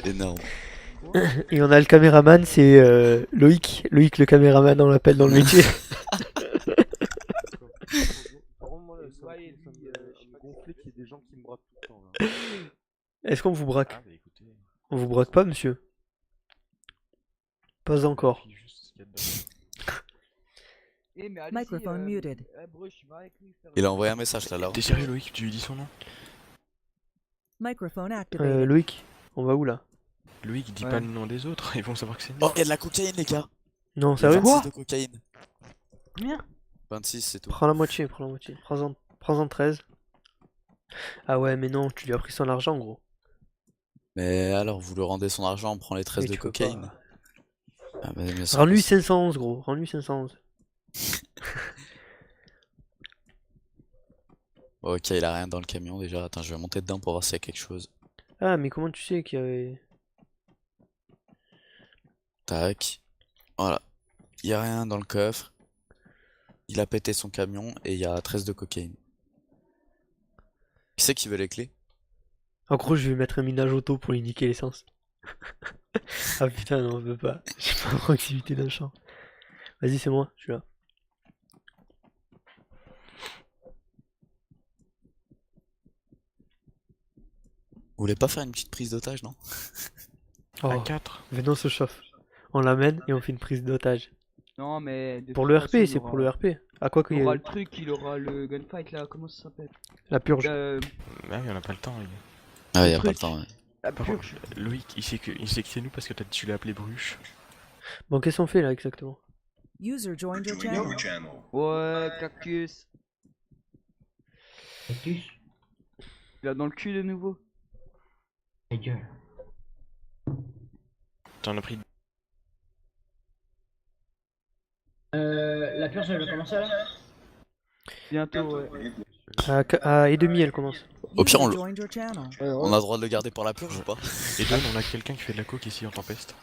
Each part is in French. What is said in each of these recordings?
Énorme. Et on a le caméraman, c'est Loïc. Loïc le caméraman, on l'appelle dans le métier. Par contre, moi, ça me gonflait qu'il y ait des gens qui me braquent tout le temps, là. Est-ce qu'on vous braque? Ah bah écoutez, On vous braque pas, monsieur? Pas encore. vérifie juste ce qu'il y a dedans. Mais allez-y, Microphone muted. Bruce, va avec lui faire Il a envoyé un message là, là. T'es sérieux Loïc, tu lui dis son nom? Microphone activated. Loïc, on va où là? Loïc, dis Ouais. pas le nom des autres, ils vont savoir que c'est nous. Oh, il y a de la cocaïne, les gars. Non, sérieux? 26 de cocaïne. Combien? 26, c'est tout. Prends la moitié, prends la moitié. Prends-en 13. Ah ouais, mais non, tu lui as pris son argent, gros. Mais alors, vous lui rendez son argent, on prend les 13 Mais de tu peux cocaïne. pas. Ah, bah, bien sûr. Rends-lui 511, gros. Rends-lui 511. Ok, il a rien dans le camion déjà. Attends, je vais monter dedans pour voir s'il y a quelque chose. Ah, mais comment tu sais qu'il y avait... Tac. Voilà. Il y a rien dans le coffre. Il a pété son camion et il y a 13 de cocaïne. Qui c'est qui veut les clés? En gros, je vais mettre un minage auto pour lui niquer l'essence. Ah putain, non, on peut pas. J'ai pas en proximité d'un champ. Vas-y, c'est moi, je suis là. Vous voulez pas faire une petite prise d'otage, non? À Oh, 4. Venons se chauffe. On l'amène et on fait une prise d'otage. Non, mais. de Pour toute le façon, RP, il c'est aura- pour le RP. Ah, quoi qu'il Il y aura ait le truc, il aura le gunfight là, comment ça s'appelle? la purge. Ah oui, on a pas le temps. Ah, il y a Le pas le truc. temps, ouais. La Par purge. contre, Loïc, il sait que c'est nous parce que tu l'as appelé Bruche. Bon, qu'est-ce qu'on fait là exactement? User joined your channel. Ouais, cactus. Cactus. Il a dans le cul de nouveau. Ta gueule. T'en as pris. La purge, elle va commencer là? Bientôt, ouais. À et demi, elle commence. Au pire, User joined your channel. On a le droit de le garder pour la purge ou pas? Et Don, on a quelqu'un qui fait de la coke ici en tempeste.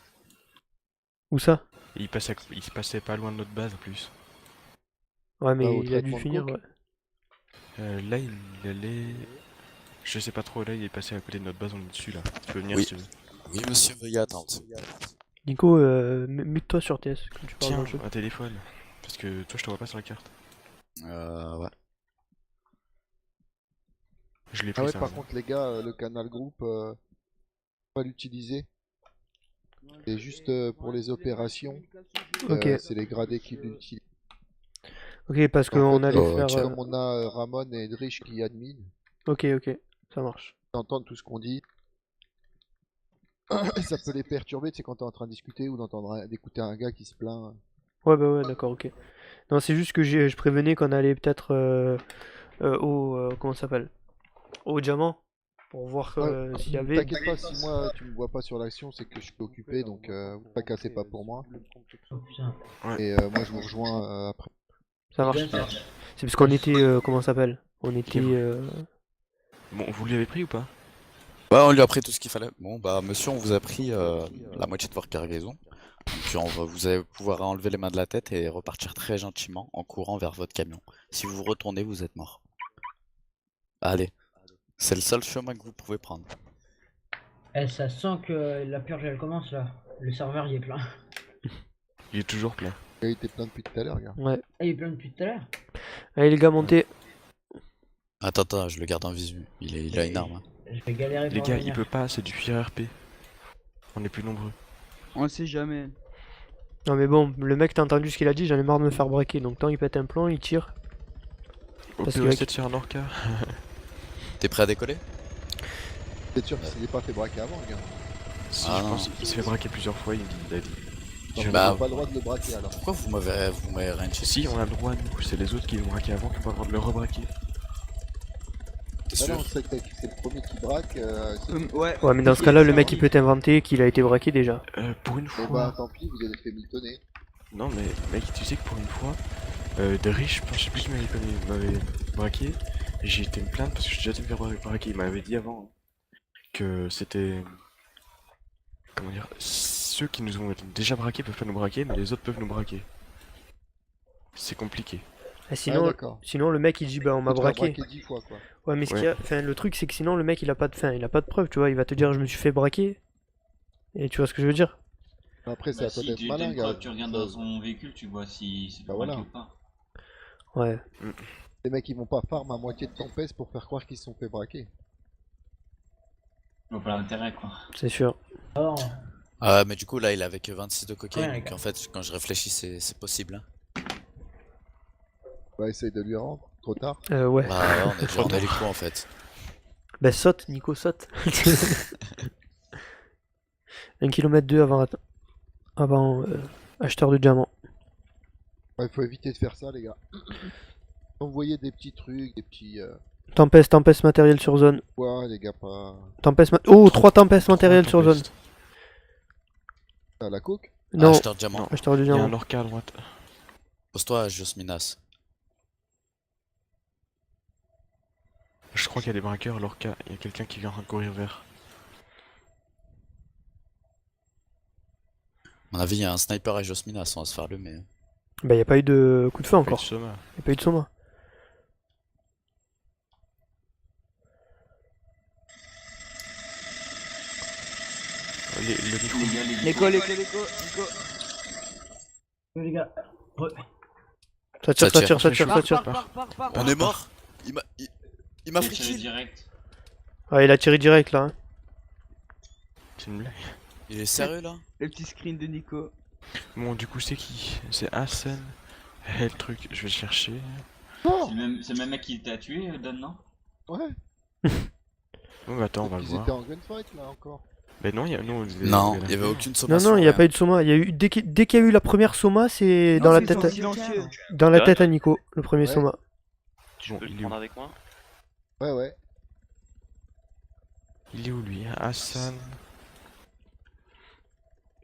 Où ça? Et il se passait pas loin de notre base en plus. Ouais, mais Ah, au il a dû traitement de finir, coke. ouais. Là, il allait. Je sais pas trop, là, il est passé à côté de notre base, on est dessus là. Tu peux venir Oui. si tu veux. Oui, monsieur, veuillez attendre. Nico, mute-toi sur TS quand tu parles dans Tiens, le jeu. un téléphone. Parce que toi, je te vois pas sur la carte. Ouais. Je l'ai Ah pris ouais, ça. par contre, les gars, le canal groupe, pas l'utiliser. C'est juste pour les opérations. Ok. C'est les gradés qui l'utilisent. Ok, parce En qu'on fait, allait oh, faire... ok. Comme on a Ramon et Edrich qui admin, Ok, ça marche. ils entendent tout ce qu'on dit. Ça peut les perturber, tu sais, quand t'es en train de discuter ou d'écouter un gars qui se plaint. Ouais, bah ouais, d'accord, ok. Non, c'est juste que je prévenais qu'on allait peut-être au... comment ça s'appelle? Au diamant. Pour voir s'il y avait... T'inquiète pas, si moi tu me vois pas sur l'action, c'est que je suis occupé, donc vous tracassez pas pour moi. Oh putain. Et moi je vous rejoins après. Ça marche. Bien, ça. C'est parce qu'on était... comment ça s'appelle? On était... Bon, vous l'avez pris ou pas? Ouais, on lui a pris tout ce qu'il fallait. Bon, bah, monsieur, on vous a pris la moitié de votre cargaison. Puis vous allez pouvoir enlever les mains de la tête et repartir très gentiment en courant vers votre camion. Si vous retournez, vous êtes mort. Allez, c'est le seul chemin que vous pouvez prendre. Eh, ça sent que la purge, elle commence là. Le serveur, il est plein. Il est toujours plein. Il était plein depuis tout à l'heure, gars. Ouais. Ah, il est plein depuis tout à l'heure. Allez les gars, montez. Attends, je le garde en visu. Il a une arme. Hein. Je vais galérer Les pour gars, revenir. il peut pas, c'est du pire RP. On est plus nombreux. On sait jamais. Non mais bon, le mec, t'as entendu ce qu'il a dit, j'en ai marre de me faire braquer. Donc tant il pète un plomb, il tire. Au Parce pire, que- essaie de faire un orca. T'es prêt à décoller? T'es sûr qu'il s'est pas fait braquer avant, le gars? Si, Ah je non. pense qu'il s'est fait braquer plusieurs fois, il a dit. Donc, Bah, on n'a pas le droit de le braquer alors. Pourquoi vous m'avez rien dit? Si, on a le droit, nous. C'est les autres qui l'ont braqué avant qui ont pas le droit de le rebraquer. T'es Ah sûr? non, c'est le premier qui braque. Ouais. Ouais, mais dans ce cas-là, le mec il peut t'inventer qu'il a été braqué déjà. Pour une Bon fois. bah tant pis, vous avez fait mitonner. Non, mais mec, tu sais que pour une fois, des riches, je sais plus qui m'avait braqué. Et j'ai été me plaindre parce que je suis déjà été fait braquer. Il m'avait dit avant que c'était. Comment dire? Ceux qui nous ont déjà braqués peuvent pas nous braquer, mais les autres peuvent nous braquer. C'est compliqué. Et Ah, sinon, d'accord. sinon le mec il dit bah on m'a Tu te fais braqué. 10 fois, quoi. Ouais, mais ce Ouais. qu'il y a, enfin, le truc c'est que sinon le mec il a pas de, enfin, il a pas de preuve, tu vois, il va te dire je me suis fait braquer. Et tu vois ce que je veux dire? Après, c'est Bah, à toi si d'être tu malin, t'as une gars. preuve, tu regardes dans son véhicule, tu vois si c'est Bah braqué voilà. ou pas. Ouais. Les mecs, ils vont pas farm à moitié de ton pèse pour faire croire qu'ils se sont fait braquer. Je vois pas l'intérêt quoi. C'est sûr. Alors, Ah, mais du coup, là, il avait que 26 de cocaïne. Ouais, les Donc gars. en fait, quand je réfléchis, c'est possible. Hein. Bah, essaye de lui rendre. Trop tard. Ouais. Bah, ouais, on est déjà en hélico en fait. Bah saute, Nico, saute. 1 km 2 avant acheteur de diamants. Ouais, faut éviter de faire ça, les gars. Quand vous voyez des petits trucs, des petits. Tempeste matérielle sur zone. Ouais, les gars, pas. Oh, 3 tempestes matérielles sur zone. À la coke. Non, Acheteur de diamant. acheteur de Il y a un diamants. Lorca à droite. Pose-toi, Josminas. Je crois qu'il y a des braqueurs, Lorca. Il y a quelqu'un qui vient en train de courir vers. À mon avis, il y a un sniper à Josminas, on va se faire le mais. Bah y a pas eu de coup de feu Pas eu de encore. Soma. Y a pas eu de soma. Le micro. Nico. les gars. Ça tire, Ça ça tire, ça tire. tire, ça tire. Pars. On est mort. Il m'a Il a fait tiré kill. direct. Ouais, il a tiré direct là. Hein. C'est une blague. Il est sérieux là? Le petit screen de Nico. Bon, du coup, c'est qui? C'est Hassan. Le truc, je vais le chercher. Oh C'est le même mec qui t'a tué, Don, non? Ouais. Bon, bah attends, on va le Ils voir. étaient en gunfight, là, encore. Mais non, il y a. Non, Non, il y avait aucune Non, sommation. non, il y a rien. pas eu de soma. Il y a eu dès qu'il y a eu la première soma, c'est dans Non, la c'est tête, sur silencieux. dans la tête à Nico, le premier Ouais. soma. Bon, il est où? avec moi? Ouais. Il est où lui? Hassan.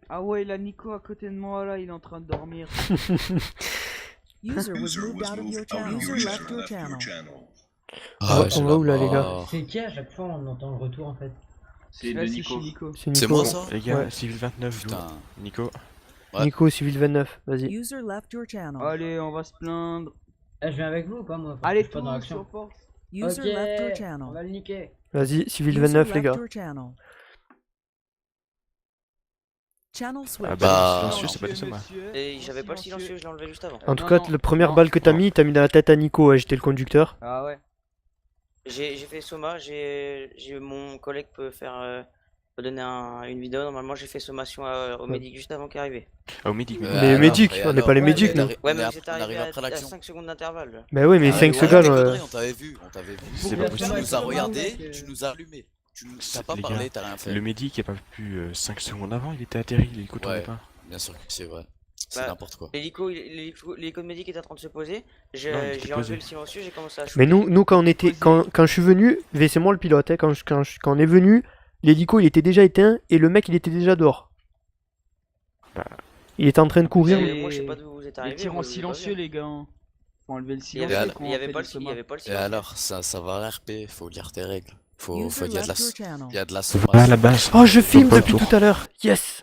Ah ouais, il a Nico à côté de moi là, il est en train de dormir. User was moved out of your channel. User left your channel. Ah, On j'ai va la où, là, les gars mort. C'est qui à chaque fois on entend le retour en fait? C'est Là, de c'est Nico. chez Nico. C'est C'est Nico. moi ça? Les gars, Ouais. Civil 29, go. Putain. Nico. Ouais. Nico, civil 29, vas-y. User left your channel. Allez, on va se plaindre. Eh, je viens avec vous ou pas moi? Parce que Allez, je suis pas dans tous l'action. sur force. User Ok, left your on channel. va le niquer. Vas-y, civil User 29, les left gars. your channel. Channel switch. Ah Bah, bah, silencieux, c'est pas des sommes. monsieur. Et j'avais pas le silencieux, je l'ai enlevé juste avant. En tout Non, cas, non, la première non, balle que t'as non. mis dans la tête à Nico, ouais, j'étais le conducteur. Ah ouais. J'ai fait Soma, mon collègue peut donner une vidéo. Normalement, j'ai fait sommation au Ouais. médic juste avant qu'il arrive. Ah, au médic. Les alors, médics, et on n'est alors pas les Ouais, médics, mais- nous. Ouais, On mais est vous êtes arrivé arrivé après à l'action. 5 secondes d'intervalle. Bah ouais, mais Ah, 5 ouais, secondes. des conneries, on t'avait vu. C'est pas Tu possible. nous as regardé, mec, tu nous as allumé. Tu nous... C'est- T'as pas les parlé, gars, t'as rien fait. Le médic, il a pas pu 5 secondes avant, il était atterri, l'hélico tournait Ouais. pas. Bien sûr que c'est vrai. C'est Bah, n'importe quoi. L'hélico de médic était en train de se poser. Non, il était J'ai enlevé posé. le silencieux, j'ai commencé à Mais shooter. nous quand je suis venu, c'est moi le pilote, hein, quand on est venu, l'hélico il était déjà éteint et le mec il était déjà dehors. Bah. Il était en train de courir. Et- Moi, je sais pas d'où vous êtes Les arrivé. tirs en moi, je vous ai pas silencieux, vu. les gars. Faut enlever le Il y silencieux. avait, quand il on y avait fait pas des le sommas. il y avait pas le Et silencieux. alors, ça va l'RP, faut lire tes règles. Il User y a de la, left your channel. il y a de la Bah, à sommation. la base. Oh, je filme pas le depuis tour. tout à l'heure. Yes.